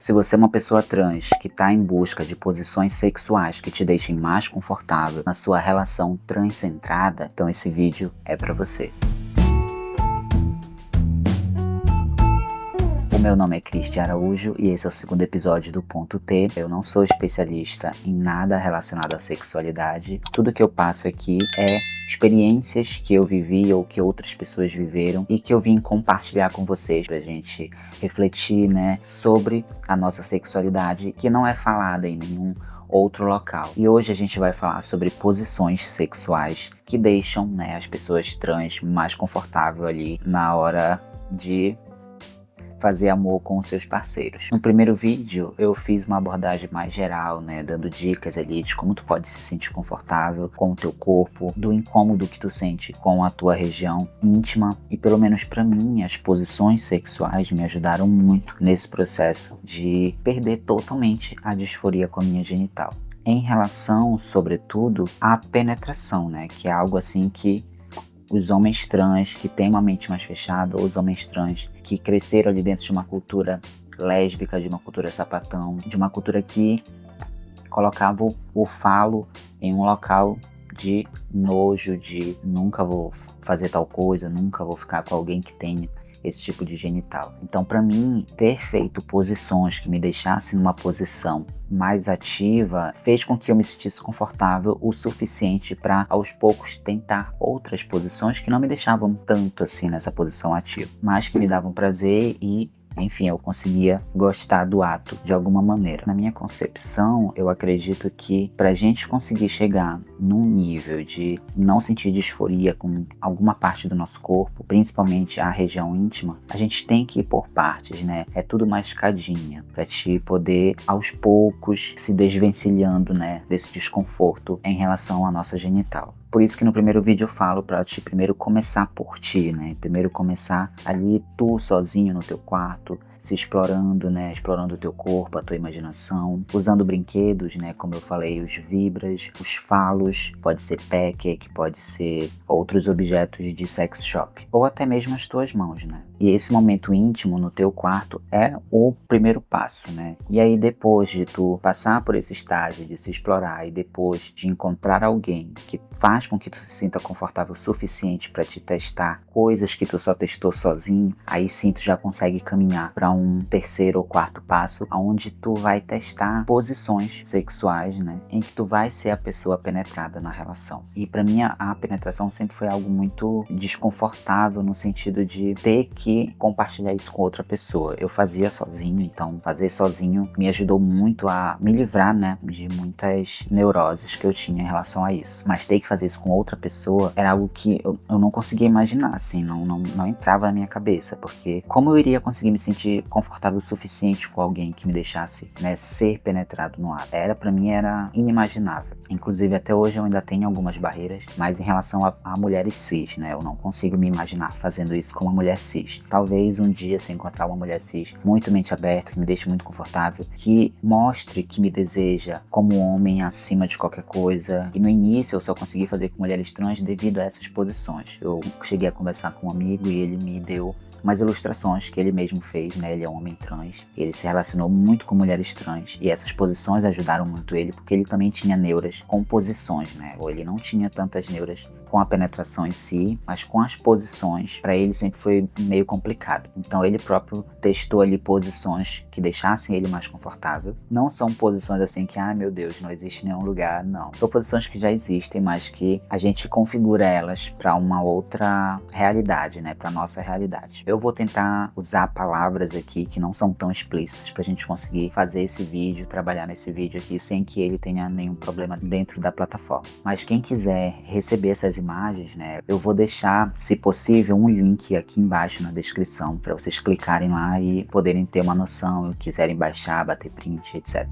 Se você é uma pessoa trans que está em busca de posições sexuais que te deixem mais confortável na sua relação transcentrada, então esse vídeo é para você. O meu nome é Cristian Araújo e esse é o segundo episódio do Ponto T. Eu não sou especialista em nada relacionado à sexualidade. Tudo que eu passo aqui é experiências que eu vivi ou que outras pessoas viveram e que eu vim compartilhar com vocês pra gente refletir, sobre a nossa sexualidade, que não é falada em nenhum outro local. E hoje a gente vai falar sobre posições sexuais que deixam, as pessoas trans mais confortável ali na hora de fazer amor com os seus parceiros. No primeiro vídeo eu fiz uma abordagem mais geral, dando dicas ali de como tu pode se sentir confortável com o teu corpo, do incômodo que tu sente com a tua região íntima, e pelo menos pra mim as posições sexuais me ajudaram muito nesse processo de perder totalmente a disforia com a minha genital. Em relação, sobretudo, à penetração, que é algo assim que os homens trans que têm uma mente mais fechada, ou os homens trans que cresceram ali dentro de uma cultura lésbica, de uma cultura sapatão, de uma cultura que colocava o falo em um local de nojo, de nunca vou fazer tal coisa, nunca vou ficar com alguém que tenha esse tipo de genital. Então, para mim, ter feito posições que me deixassem numa posição mais ativa fez com que eu me sentisse confortável o suficiente para, aos poucos, tentar outras posições que não me deixavam tanto assim nessa posição ativa, mas que me davam prazer e, enfim, eu conseguia gostar do ato de alguma maneira. Na minha concepção, eu acredito que pra gente conseguir chegar num nível de não sentir disforia com alguma parte do nosso corpo, principalmente a região íntima, a gente tem que ir por partes, É tudo uma escadinha pra te poder, aos poucos, se desvencilhando, desse desconforto em relação à nossa genital. Por isso que no primeiro vídeo eu falo pra te primeiro começar por ti, Primeiro começar ali tu sozinho no teu quarto, se explorando, explorando o teu corpo, a tua imaginação, usando brinquedos, como eu falei, os vibras, os falos, pode ser pancake, pode ser outros objetos de sex shop, ou até mesmo as tuas mãos, E esse momento íntimo no teu quarto é o primeiro passo, E aí depois de tu passar por esse estágio de se explorar e depois de encontrar alguém que faz com que tu se sinta confortável o suficiente para te testar coisas que tu só testou sozinho, aí sim tu já consegue caminhar para um terceiro ou quarto passo, onde tu vai testar posições sexuais, em que tu vai ser a pessoa penetrada na relação. E para mim a penetração sempre foi algo muito desconfortável, no sentido de ter que compartilhar isso com outra pessoa. Eu fazia sozinho, então fazer sozinho me ajudou muito a me livrar, de muitas neuroses que eu tinha em relação a isso. Mas ter que fazer isso com outra pessoa era algo que eu não conseguia imaginar, assim, não entrava na minha cabeça, porque como eu iria conseguir me sentir confortável o suficiente com alguém que me deixasse, ser penetrado no ato? Pra mim era inimaginável. Inclusive até hoje eu ainda tenho algumas barreiras, mas em relação a mulheres cis, eu não consigo me imaginar fazendo isso com uma mulher cis. Talvez um dia, se eu encontrar uma mulher cis muito mente aberta, que me deixe muito confortável, que mostre que me deseja como homem acima de qualquer coisa. E no início eu só consegui fazer com mulheres trans devido a essas posições. Eu cheguei a conversar com um amigo e ele me deu umas ilustrações que ele mesmo fez, ele é um homem trans, ele se relacionou muito com mulheres trans e essas posições ajudaram muito ele, porque ele também tinha neuras com posições, ou ele não tinha tantas neuras com a penetração em si, mas com as posições, para ele sempre foi meio complicado. Então ele próprio testou ali posições que deixassem ele mais confortável. Não são posições assim que, meu Deus, não existe nenhum lugar, não. São posições que já existem, mas que a gente configura elas para uma outra realidade, para nossa realidade. Eu vou tentar usar palavras aqui que não são tão explícitas pra gente conseguir fazer esse vídeo, trabalhar nesse vídeo aqui sem que ele tenha nenhum problema dentro da plataforma. Mas quem quiser receber essas imagens, eu vou deixar, se possível, um link aqui embaixo na descrição para vocês clicarem lá e poderem ter uma noção, e quiserem baixar, bater print, etc.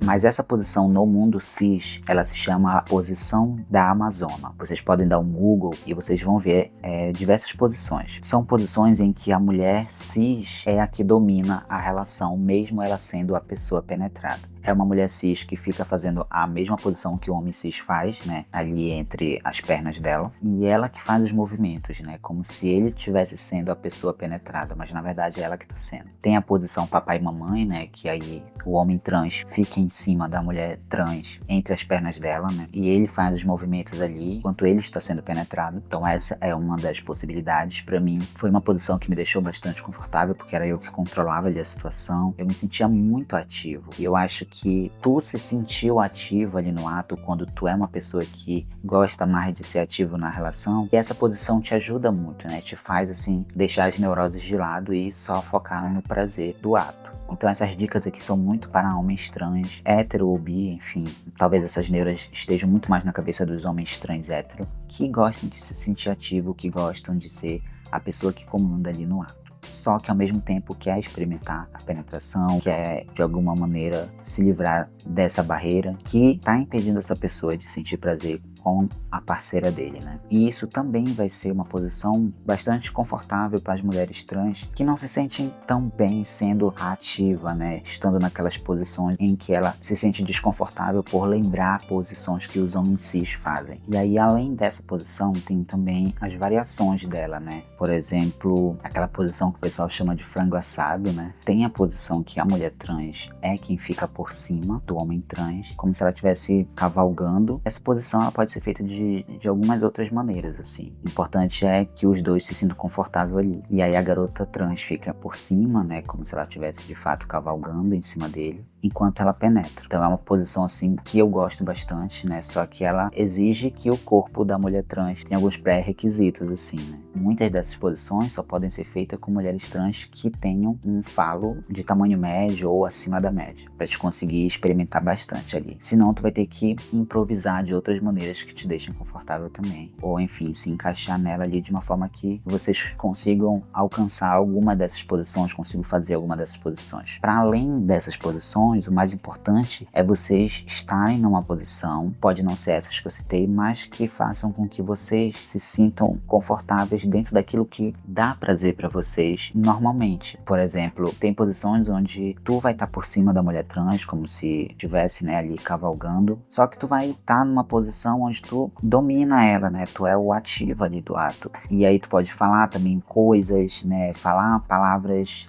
Mas essa posição no mundo cis, ela se chama a posição da Amazona. Vocês podem dar um Google e vocês vão ver diversas posições. São posições em que a mulher cis é a que domina a relação, mesmo ela sendo a pessoa penetrada. é uma mulher cis que fica fazendo a mesma posição que o homem cis faz, né, ali entre as pernas dela, e ela que faz os movimentos, né, como se ele estivesse sendo a pessoa penetrada, mas na verdade é ela que tá sendo. Tem a posição papai e mamãe, né, que aí o homem trans fica em cima da mulher trans, entre as pernas dela, né, e ele faz os movimentos ali, enquanto ele está sendo penetrado. Então essa é uma das possibilidades. Pra mim, foi uma posição que me deixou bastante confortável, porque era eu que controlava ali a situação, eu me sentia muito ativo, e eu acho que tu se sentiu ativo ali no ato quando tu é uma pessoa que gosta mais de ser ativo na relação, e essa posição te ajuda muito, né, te faz assim, deixar as neuroses de lado e só focar no prazer do ato. Então essas dicas aqui são muito para homens trans, hétero ou bi, enfim. Talvez essas neuras estejam muito mais na cabeça dos homens trans hétero, que gostam de se sentir ativo, que gostam de ser a pessoa que comanda ali no ato. Só que ao mesmo tempo quer experimentar a penetração, quer de alguma maneira se livrar dessa barreira que está impedindo essa pessoa de sentir prazer com a parceira dele, né? E isso também vai ser uma posição bastante confortável para as mulheres trans que não se sentem tão bem sendo ativa, né? Estando naquelas posições em que ela se sente desconfortável por lembrar posições que os homens cis fazem. E aí, além dessa posição, tem também as variações dela, né? Por exemplo, aquela posição que o pessoal chama de frango assado, né? Tem a posição que a mulher trans é quem fica por cima do homem trans, como se ela estivesse cavalgando. Essa posição ela pode ser feita de algumas outras maneiras, assim. O importante é que os dois se sintam confortáveis ali. E aí a garota trans fica por cima, né? Como se ela estivesse de fato cavalgando em cima dele, enquanto ela penetra. Então é uma posição assim que eu gosto bastante, né? Só que ela exige que o corpo da mulher trans tenha alguns pré-requisitos, assim, né? Muitas dessas posições só podem ser feitas com mulheres trans que tenham um falo de tamanho médio ou acima da média, pra te conseguir experimentar bastante ali. Senão tu vai ter que improvisar de outras maneiras que te deixem confortável também. Ou enfim, se encaixar nela ali de uma forma que vocês consigam alcançar alguma dessas posições, consigam fazer alguma dessas posições. Para além dessas posições, o mais importante é vocês estarem numa posição, pode não ser essas que eu citei, mas que façam com que vocês se sintam confortáveis dentro daquilo que dá prazer para vocês normalmente. Por exemplo, tem posições onde tu vai estar por cima da mulher trans, como se estivesse, né, ali cavalgando, só que tu vai estar numa posição onde tu domina ela, né, tu é o ativo ali do ato. E aí tu pode falar também coisas, né, falar palavras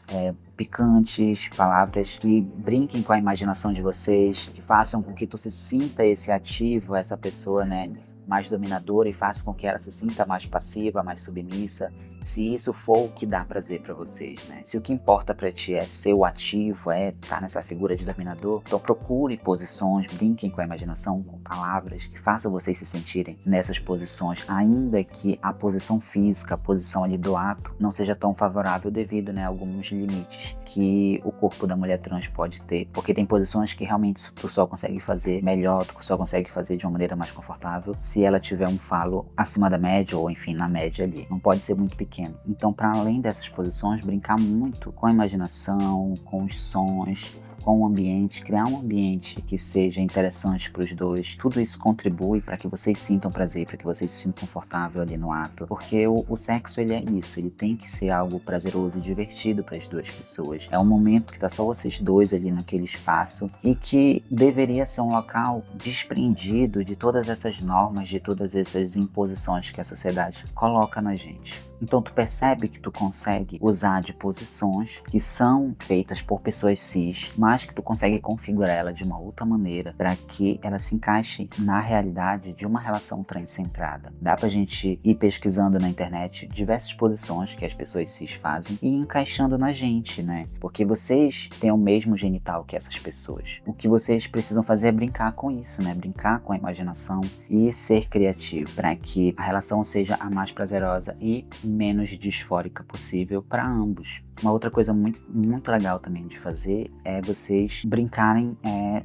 picantes, palavras que brinquem com a imaginação de vocês, que façam com que tu se sinta esse ativo, essa pessoa, né, mais dominadora, e faça com que ela se sinta mais passiva, mais submissa, se isso for o que dá prazer pra vocês, né? Se o que importa pra ti é ser o ativo, é estar nessa figura de dominador, então procure posições, brinquem com a imaginação, com palavras que façam vocês se sentirem nessas posições, ainda que a posição física, a posição ali do ato, não seja tão favorável devido, né, a alguns limites que o corpo da mulher trans pode ter, porque tem posições que realmente tu só consegue fazer melhor, tu só consegue fazer de uma maneira mais confortável se ela tiver um falo acima da média ou enfim na média ali, não pode ser muito pequeno. Então, para além dessas posições, brincar muito com a imaginação, com os sons, com o ambiente, criar um ambiente que seja interessante para os dois. Tudo isso contribui para que vocês sintam prazer, para que vocês se sintam confortável ali no ato. Porque o sexo, ele é isso, ele tem que ser algo prazeroso e divertido para as duas pessoas. É um momento que tá só vocês dois ali naquele espaço e que deveria ser um local desprendido de todas essas normas, de todas essas imposições que a sociedade coloca na gente. Então tu percebe que tu consegue usar de posições que são feitas por pessoas cis, mas que tu consegue configurar ela de uma outra maneira para que ela se encaixe na realidade de uma relação transcentrada. Dá pra gente ir pesquisando na internet diversas posições que as pessoas cis fazem e encaixando na gente, né? Porque vocês têm o mesmo genital que essas pessoas. O que vocês precisam fazer é brincar com isso, né? Brincar com a imaginação e ser criativo para que a relação seja a mais prazerosa e menos disfórica possível para ambos. Uma outra coisa muito legal também de fazer é vocês brincarem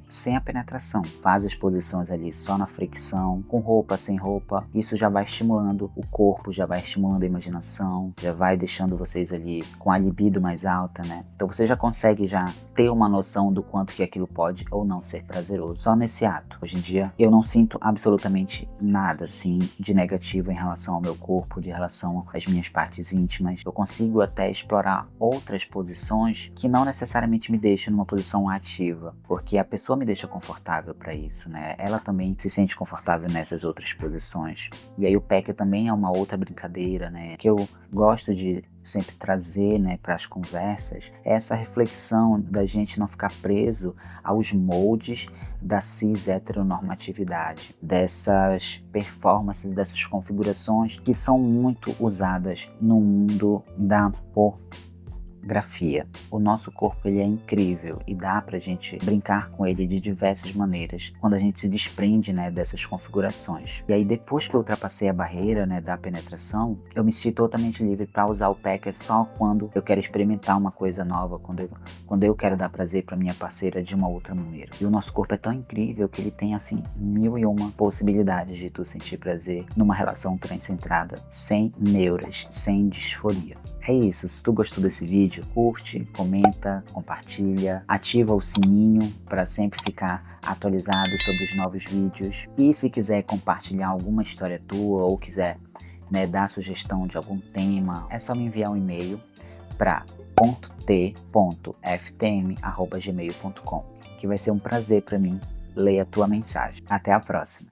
sem a penetração. Faz as posições ali só na fricção, com roupa, sem roupa. Isso já vai estimulando o corpo, já vai estimulando a imaginação, já vai deixando vocês ali com a libido mais alta, né? Então você já consegue já ter uma noção do quanto que aquilo pode ou não ser prazeroso só nesse ato. Hoje em dia eu não sinto absolutamente nada assim de negativo em relação ao meu corpo, de relação às minhas partes íntimas. Eu consigo até explorar outras posições que não necessariamente me deixam numa posição ativa, porque a pessoa me deixa confortável para isso, né? Ela também se sente confortável nessas outras posições. E aí o PEC também é uma outra brincadeira, né? Que eu gosto de sempre trazer, né, para as conversas, é essa reflexão da gente não ficar preso aos moldes da cis heteronormatividade, dessas performances, dessas configurações que são muito usadas no mundo da pornografia. O nosso corpo, ele é incrível e dá pra gente brincar com ele de diversas maneiras quando a gente se desprende, né, dessas configurações. E aí depois que eu ultrapassei a barreira, né, da penetração, eu me senti totalmente livre para usar o PEC só quando eu quero experimentar uma coisa nova, quando eu quero dar prazer para minha parceira de uma outra maneira. E o nosso corpo é tão incrível que ele tem assim 1001 possibilidades de tu sentir prazer numa relação transcentrada, sem neuras, sem disforia. É isso, se tu gostou desse vídeo, curte, comenta, compartilha, ativa o sininho para sempre ficar atualizado sobre os novos vídeos. E se quiser compartilhar alguma história tua ou quiser, né, dar sugestão de algum tema, é só me enviar um e-mail para .t.ftm@gmail.com, que vai ser um prazer para mim ler a tua mensagem. Até a próxima!